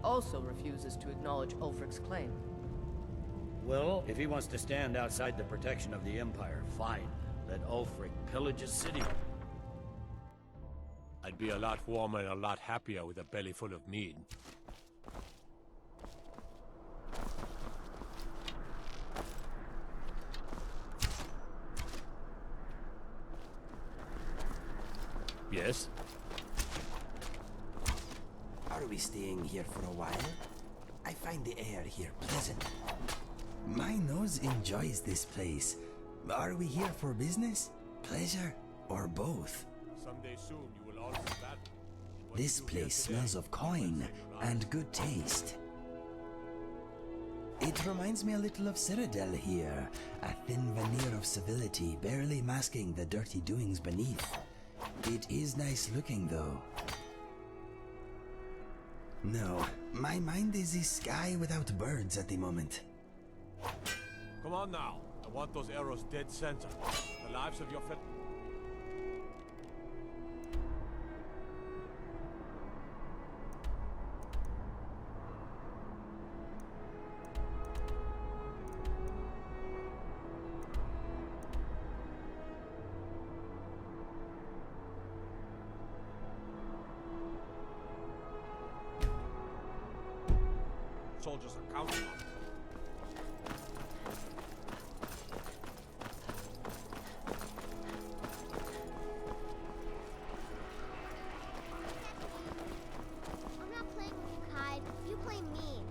also refuses to acknowledge Ulfric's claim. Well, if he wants to stand outside the protection of the Empire, fine. Let Ulfric pillage his city. I'd be a lot warmer and a lot happier with a belly full of mead. Yes? Are we staying here for a while? I find the air here pleasant. My nose enjoys this place. Are we here for business, pleasure, or both? Someday soon you will all see that. This place smells of coin and good taste. It reminds me a little of Citadel here, a thin veneer of civility barely masking the dirty doings beneath. It is nice looking though. No, my mind is a sky without birds at the moment. Come on now. I want those arrows dead center. The lives of your fellow. Soldiers are counting on it. I'm not playing with you, Kide. You play me.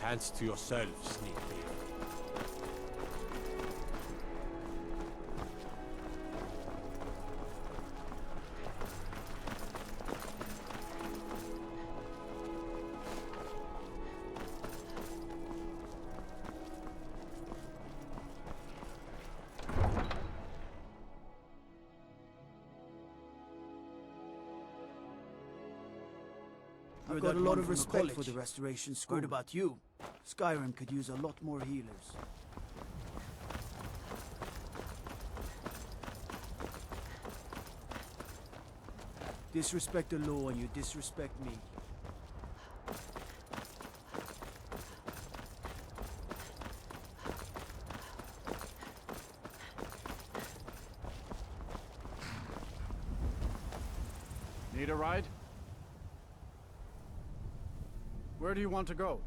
Hands to yourself, sneak thief. I've got a lot of respect for the Restoration School. Heard about you. Skyrim could use a lot more healers. Disrespect the law and you disrespect me. Need a ride? Where do you want to go?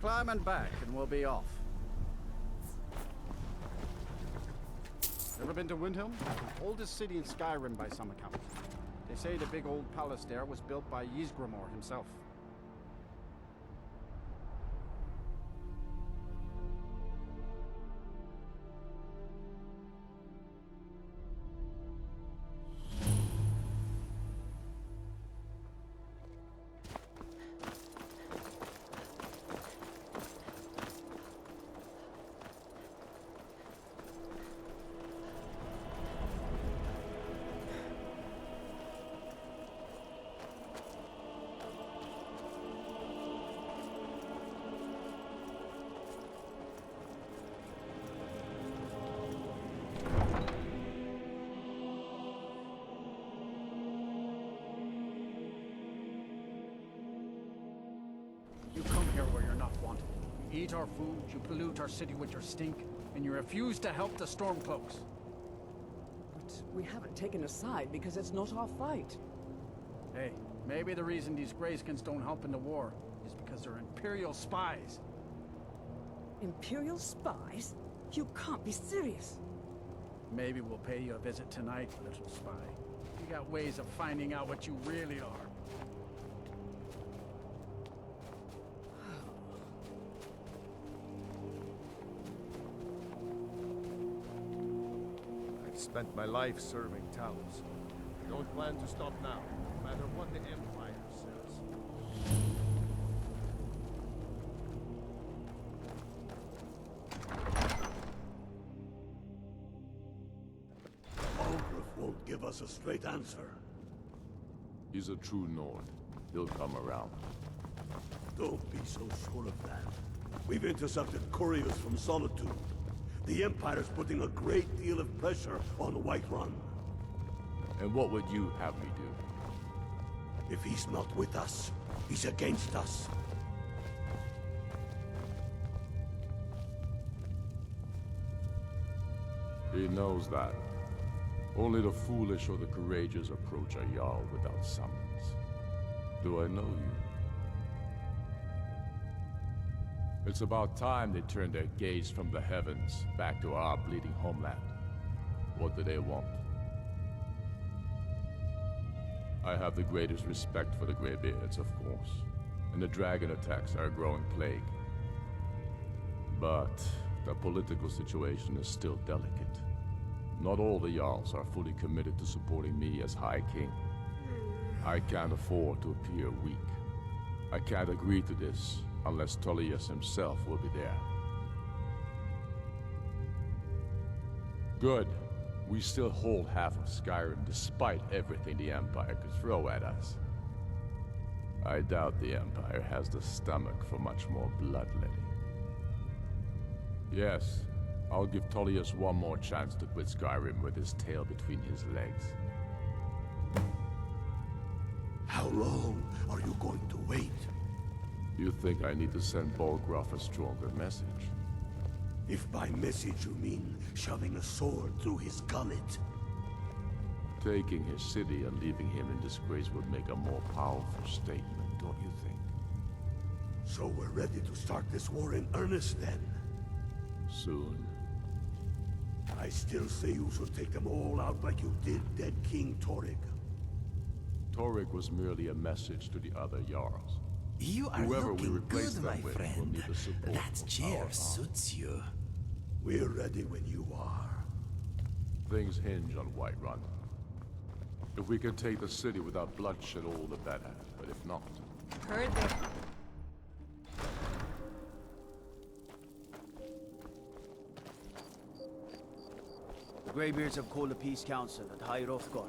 Climb and back and we'll be off. Ever been to Windhelm? Oldest city in Skyrim by some accounts. They say the big old palace there was built by Ysgramor himself. You come here where you're not wanted. You eat our food, you pollute our city with your stink, and you refuse to help the Stormcloaks. But we haven't taken a side because it's not our fight. Hey, maybe the reason these Greyskins don't help in the war is because they're Imperial spies. Imperial spies? You can't be serious. Maybe we'll pay you a visit tonight, little spy. We got ways of finding out what you really are. I've spent my life serving Talos. I don't plan to stop now, no matter what the Empire says. Ulfric won't give us a straight answer. He's a true Nord. He'll come around. Don't be so sure of that. We've intercepted couriers from Solitude. The Empire's putting a great deal of pressure on Whiterun. And what would you have me do? If he's not with us, he's against us. He knows that. Only the foolish or the courageous approach a Jarl without summons. Do I know you? It's about time they turned their gaze from the heavens back to our bleeding homeland. What do they want? I have the greatest respect for the Greybeards, of course, and the dragon attacks are a growing plague. But the political situation is still delicate. Not all the Jarls are fully committed to supporting me as High King. I can't afford to appear weak. I can't agree to this unless Tullius himself will be there. Good. We still hold half of Skyrim despite everything the Empire could throw at us. I doubt the Empire has the stomach for much more bloodletting. Yes, I'll give Tullius one more chance to quit Skyrim with his tail between his legs. How long are you going to wait? You think I need to send Bolgraf a stronger message? If by message you mean shoving a sword through his gullet. Taking his city and leaving him in disgrace would make a more powerful statement, don't you think? So we're ready to start this war in earnest then? Soon. I still say you should take them all out like you did dead King Torrig. Torrig was merely a message to the other Jarls. You are Whoever we looking replace good, them my with will friend. need the support That of chair our army. suits you. We're ready when you are. Things hinge on Whiterun. If we can take the city without bloodshed, all the better. But if not... Heard there. The Greybeards have called a peace council at High Hrothgar.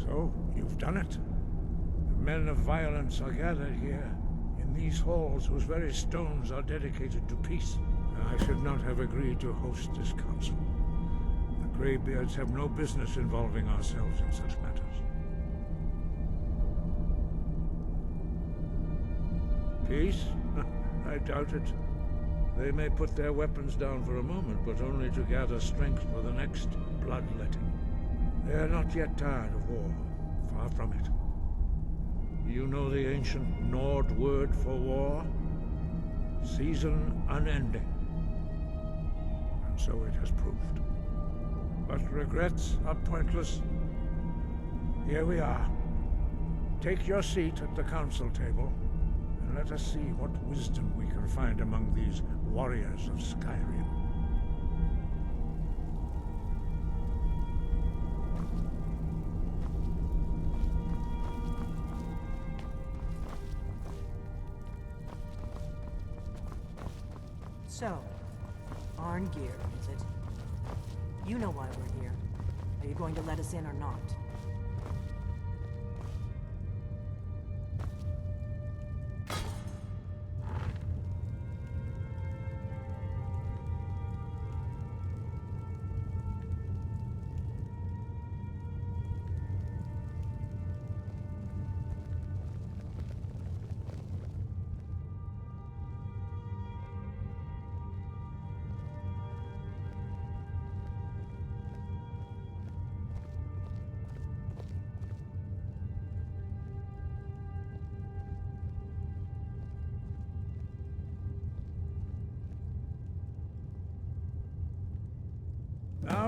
So, you've done it. The men of violence are gathered here, in these halls whose very stones are dedicated to peace. I should not have agreed to host this council. The Greybeards have no business involving ourselves in such matters. Peace? I doubt it. They may put their weapons down for a moment, but only to gather strength for the next bloodletting. They are not yet tired of war. Far from it. You know the ancient Nord word for war? Season unending. And so it has proved. But regrets are pointless. Here we are. Take your seat at the council table, and let us see what wisdom we can find among these warriors of Skyrim. So, Arngeir, is it? You know why we're here. Are you going to let us in or not?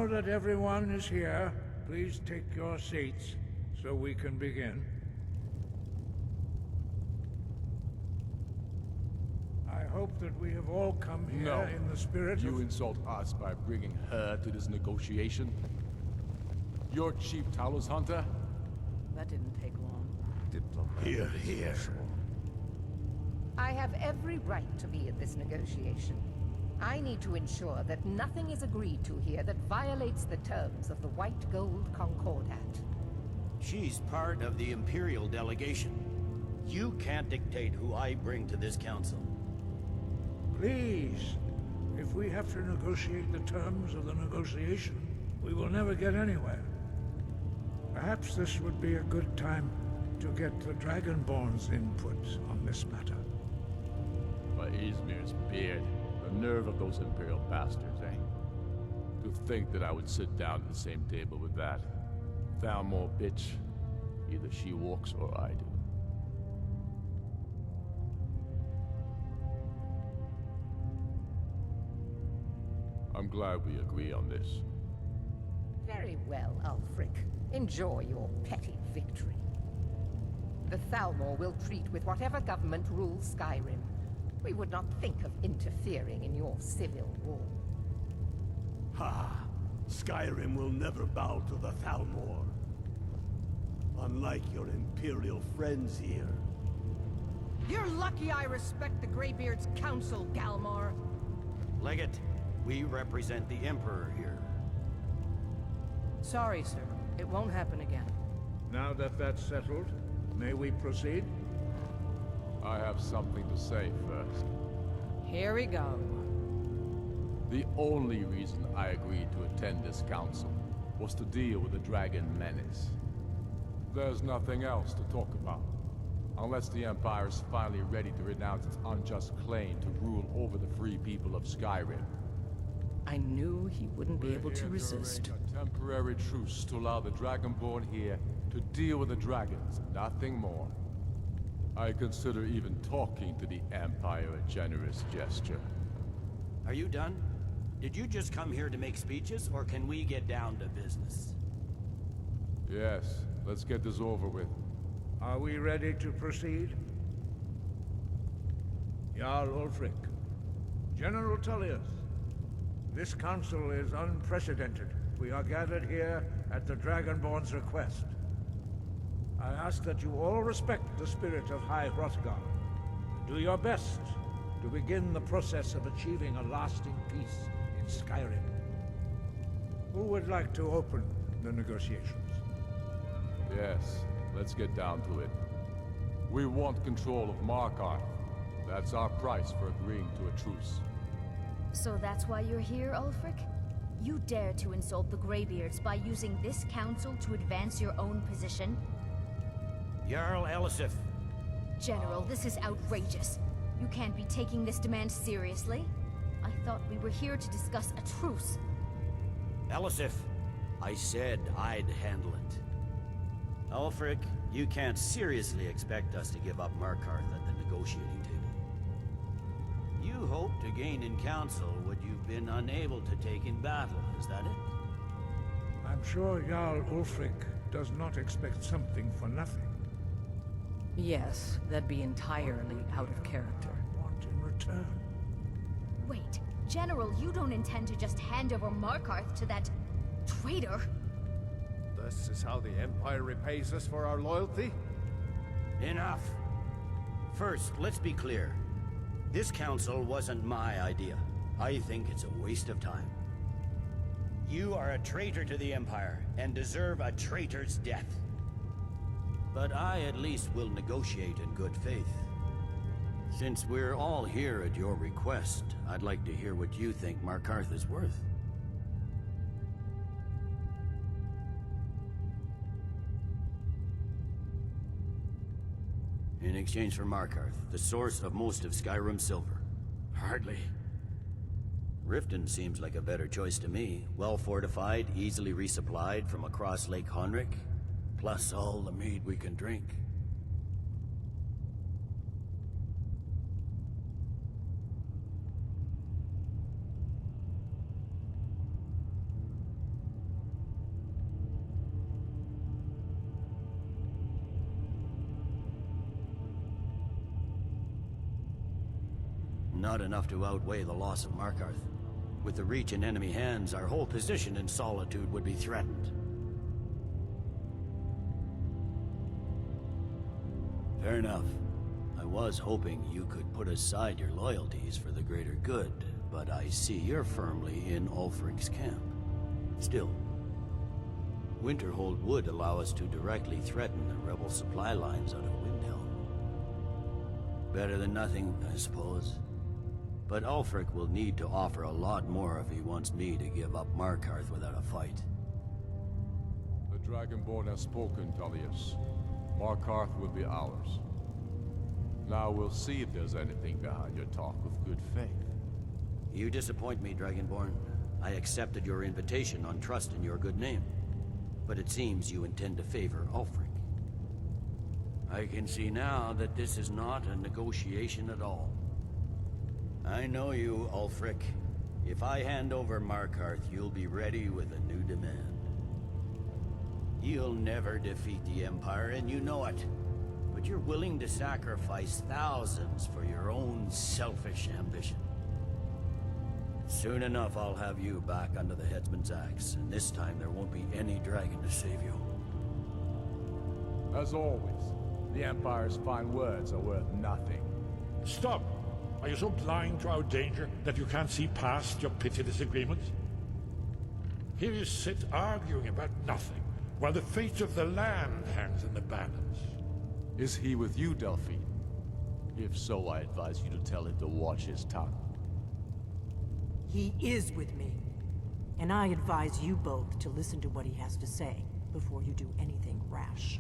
Now that everyone is here, please take your seats so we can begin. I hope that we have all come here in the spirit You of... insult us by bringing her to this negotiation? You're Chief Talos Hunter? That didn't take long. Here, here. I have every right to be at this negotiation. I need to ensure that nothing is agreed to here that violates the terms of the White Gold Concordat. She's part of the Imperial delegation. You can't dictate who I bring to this council. Please, if we have to negotiate the terms of the negotiation, we will never get anywhere. Perhaps this would be a good time to get the Dragonborn's input on this matter. By Izmir's beard. The nerve of those Imperial bastards, eh? To think that I would sit down at the same table with that. Thalmor bitch. Either she walks or I do. I'm glad we agree on this. Very well, Ulfric. Enjoy your petty victory. The Thalmor will treat with whatever government rules Skyrim. We would not think of interfering in your civil war. Ha! Skyrim will never bow to the Thalmor. Unlike your Imperial friends here. You're lucky I respect the Greybeard's counsel, Galmar. Legate, we represent the Emperor here. Sorry, sir. It won't happen again. Now that that's settled, may we proceed? I have something to say first. Here we go. The only reason I agreed to attend this council was to deal with the Dragon Menace. There's nothing else to talk about. Unless the Empire is finally ready to renounce its unjust claim to rule over the free people of Skyrim. I knew he wouldn't be able to resist. A temporary truce to allow the Dragonborn here to deal with the dragons, nothing more. I consider even talking to the Empire a generous gesture. Are you done? Did you just come here to make speeches, or can we get down to business? Yes, let's get this over with. Are we ready to proceed? Jarl Ulfric, General Tullius, this council is unprecedented. We are gathered here at the Dragonborn's request. I ask that you all respect the spirit of High Hrothgar. Do your best to begin the process of achieving a lasting peace in Skyrim. Who would like to open the negotiations? Yes, let's get down to it. We want control of Markarth. That's our price for agreeing to a truce. So that's why you're here, Ulfric? You dare to insult the Greybeards by using this council to advance your own position? Jarl Elisif. General, this is outrageous. You can't be taking this demand seriously. I thought we were here to discuss a truce. Elisif, I said I'd handle it. Ulfric, you can't seriously expect us to give up Markarth at the negotiating table. You hoped to gain in council what you've been unable to take in battle, is that it? I'm sure Jarl Ulfric does not expect something for nothing. Yes, that'd be entirely out of character. Want in return? Wait, General, you don't intend to just hand over Markarth to that traitor? This is how the Empire repays us for our loyalty? Enough. First, let's be clear. This council wasn't my idea. I think it's a waste of time. You are a traitor to the Empire, and deserve a traitor's death. But I at least will negotiate in good faith. Since we're all here at your request, I'd like to hear what you think Markarth is worth. In exchange for Markarth, the source of most of Skyrim's silver. Hardly. Riften seems like a better choice to me. Well fortified, easily resupplied from across Lake Honric. Plus all the mead we can drink. not enough to outweigh the loss of Markarth. With the Reach in enemy hands, our whole position in Solitude would be threatened. Fair enough. I was hoping you could put aside your loyalties for the greater good, but I see you're firmly in Ulfric's camp. Still, Winterhold would allow us to directly threaten the rebel supply lines out of Windhelm. Better than nothing, I suppose. But Ulfric will need to offer a lot more if he wants me to give up Markarth without a fight. The Dragonborn has spoken, Tullius. Markarth will be ours. Now we'll see if there's anything behind your talk of good faith. You disappoint me, Dragonborn. I accepted your invitation on trust in your good name. But it seems you intend to favor Ulfric. I can see now that this is not a negotiation at all. I know you, Ulfric. If I hand over Markarth, you'll be ready with a new demand. You'll never defeat the Empire, and you know it. But you're willing to sacrifice thousands for your own selfish ambition. Soon enough, I'll have you back under the headsman's axe, and this time there won't be any dragon to save you. As always, the Empire's fine words are worth nothing. Stop! Are you so blind to our danger that you can't see past your petty disagreements? Here you sit arguing about nothing, while the fate of the land hangs in the balance. Is he with you, Delphine? If so, I advise you to tell him to watch his tongue. He is with me. And I advise you both to listen to what he has to say before you do anything rash.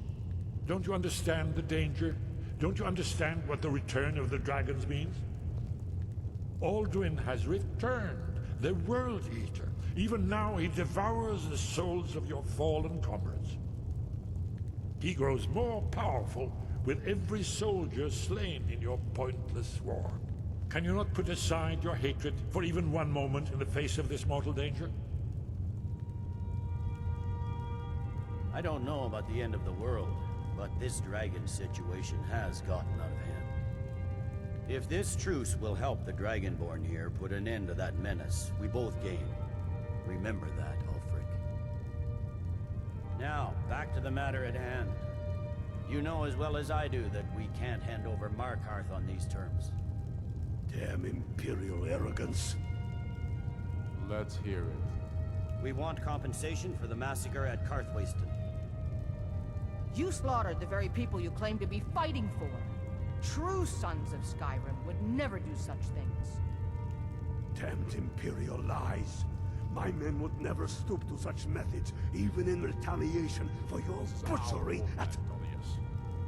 Don't you understand the danger? Don't you understand what the return of the dragons means? Alduin has returned, the World Eater. Even now he devours the souls of your fallen comrades. He grows more powerful with every soldier slain in your pointless war. Can you not put aside your hatred for even one moment in the face of this mortal danger? I don't know about the end of the world, but this dragon situation has gotten out of hand. If this truce will help the Dragonborn here put an end to that menace, we both gain. Remember that, Ulfric. Now, back to the matter at hand. You know as well as I do that we can't hand over Markarth on these terms. Damn Imperial arrogance. Let's hear it. We want compensation for the massacre at Karthwasten. You slaughtered the very people you claim to be fighting for. True sons of Skyrim would never do such things. Damned Imperial lies. My men would never stoop to such methods, even in retaliation for your butchery at... Tullius.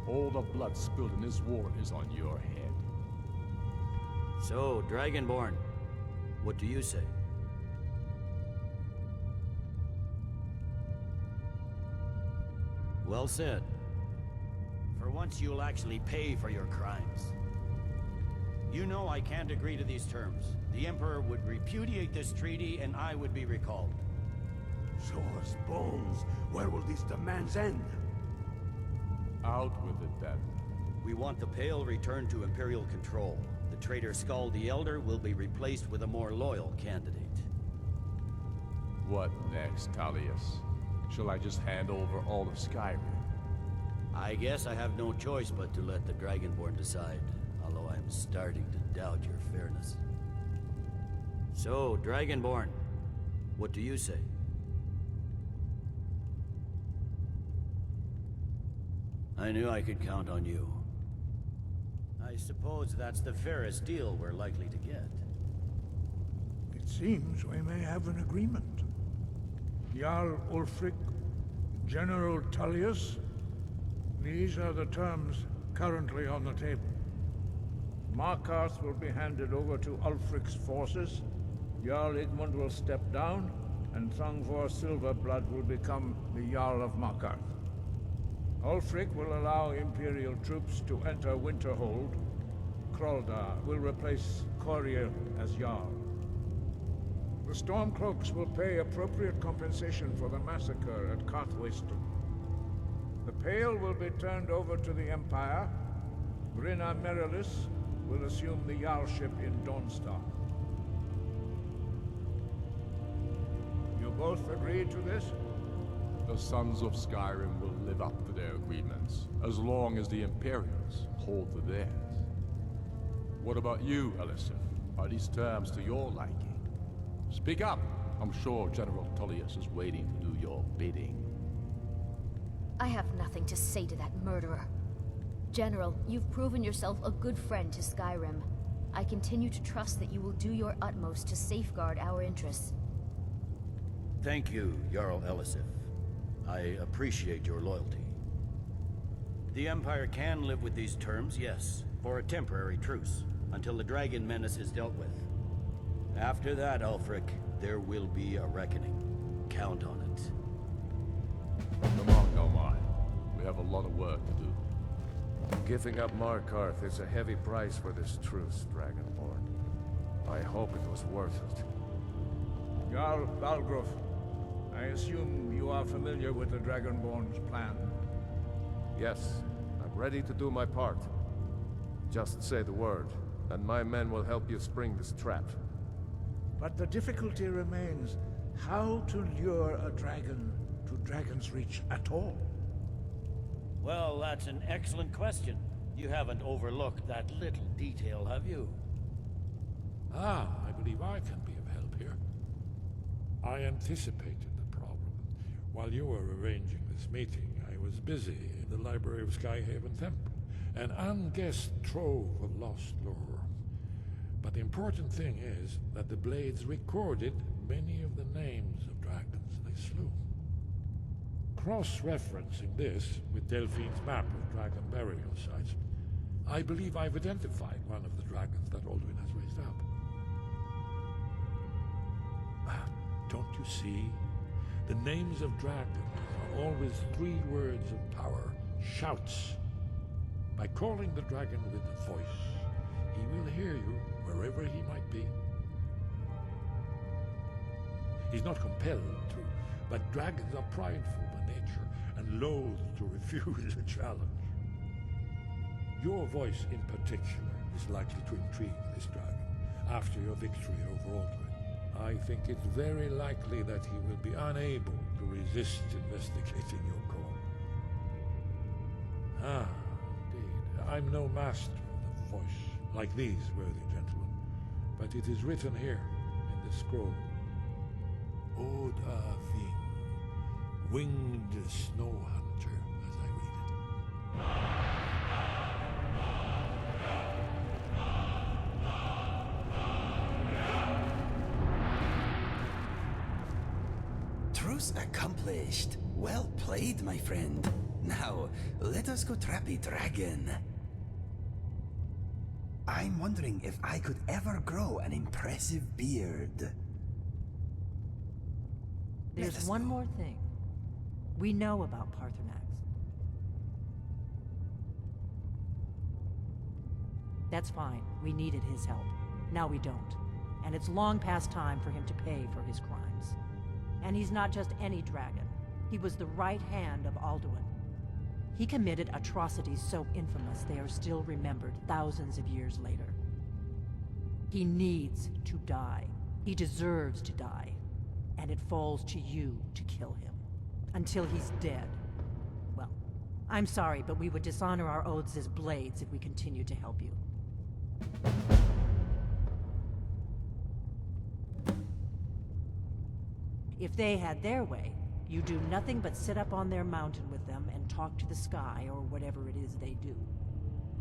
All the blood spilled in this war is on your head. So, Dragonborn, what do you say? Well said. For once you'll actually pay for your crimes. You know I can't agree to these terms. The Emperor would repudiate this treaty and I would be recalled. Shores, bones, where will these demands end? Out with it then. We want the Pale returned to Imperial control. The traitor Skull the Elder will be replaced with a more loyal candidate. What next, Tullius? Shall I just hand over all of Skyrim? I guess I have no choice but to let the Dragonborn decide, although I'm starting to doubt your fairness. So, Dragonborn, what do you say? I knew I could count on you. I suppose that's the fairest deal we're likely to get. It seems we may have an agreement. Jarl Ulfric, General Tullius, these are the terms currently on the table. Markarth will be handed over to Ulfric's forces, Jarl Igmund will step down, and Thongvor Silverblood will become the Jarl of Markarth. Ulfric will allow Imperial troops to enter Winterhold. Kraldar will replace Courier as Jarl. The Stormcloaks will pay appropriate compensation for the massacre at Karthwasten. The Pale will be turned over to the Empire. Brynna Merilis, will assume the Jarlship in Dawnstar. You both agreed to this? The Sons of Skyrim will live up to their agreements, as long as the Imperials hold to theirs. What about you, Elisif? Are these terms to your liking? Speak up! I'm sure General Tullius is waiting to do your bidding. I have nothing to say to that murderer. General, you've proven yourself a good friend to Skyrim. I continue to trust that you will do your utmost to safeguard our interests. Thank you, Jarl Elisif. I appreciate your loyalty. The Empire can live with these terms, yes, for a temporary truce, until the dragon menace is dealt with. After that, Ulfric, there will be a reckoning. Count on it. Come on, Galmai. We have a lot of work to do. Giving up Markarth is a heavy price for this truce, Dragonborn. I hope it was worth it. Jarl Balgruuf, I assume you are familiar with the Dragonborn's plan? Yes, I'm ready to do my part. Just say the word, and my men will help you spring this trap. But the difficulty remains how to lure a dragon to Dragon's Reach at all. Well, that's an excellent question. You haven't overlooked that little detail, have you? Ah, I believe I can be of help here. I anticipated the problem. While you were arranging this meeting, I was busy in the library of Skyhaven Temple, an unguessed trove of lost lore. But the important thing is that the Blades recorded many of the names of dragons they slew. Cross-referencing this with Delphine's map of dragon burial sites, I believe I've identified one of the dragons that Alduin has raised up. Don't you see? The names of dragons are always 3 words of power, shouts. By calling the dragon with a voice, he will hear you wherever he might be. He's not compelled to, but dragons are prideful by nature and loath to refuse a challenge. Your voice in particular is likely to intrigue this dragon after your victory over Alduin. I think it's very likely that he will be unable to resist investigating your call. Ah, indeed. I'm no master of the voice, like these worthy gentlemen, but it is written here in the scroll. Oda Ving, winged snow hunter, as I read it. Truce accomplished. Well played, my friend. Now, let us go trap a dragon. I'm wondering if I could ever grow an impressive beard. There's one more thing. We know about Paarthurnax. That's fine. We needed his help. Now we don't. And it's long past time for him to pay for his crimes. And he's not just any dragon. He was the right hand of Alduin. He committed atrocities so infamous they are still remembered thousands of years later. He needs to die. He deserves to die. And it falls to you to kill him. Until he's dead. Well, I'm sorry, but we would dishonor our oaths as blades if we continued to help you. If they had their way, you do nothing but sit up on their mountain with them and talk to the sky or whatever it is they do.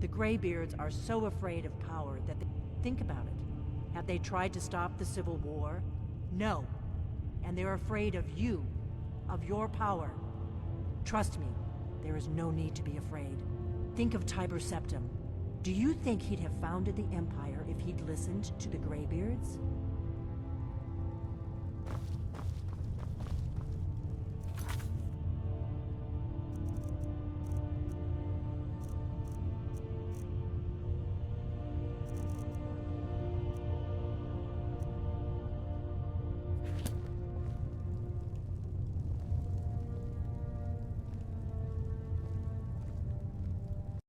The Greybeards are so afraid of power that they think about it. Have they tried to stop the Civil War? No. And they're afraid of you, of your power. Trust me, there is no need to be afraid. Think of Tiber Septim. Do you think he'd have founded the Empire if he'd listened to the Greybeards?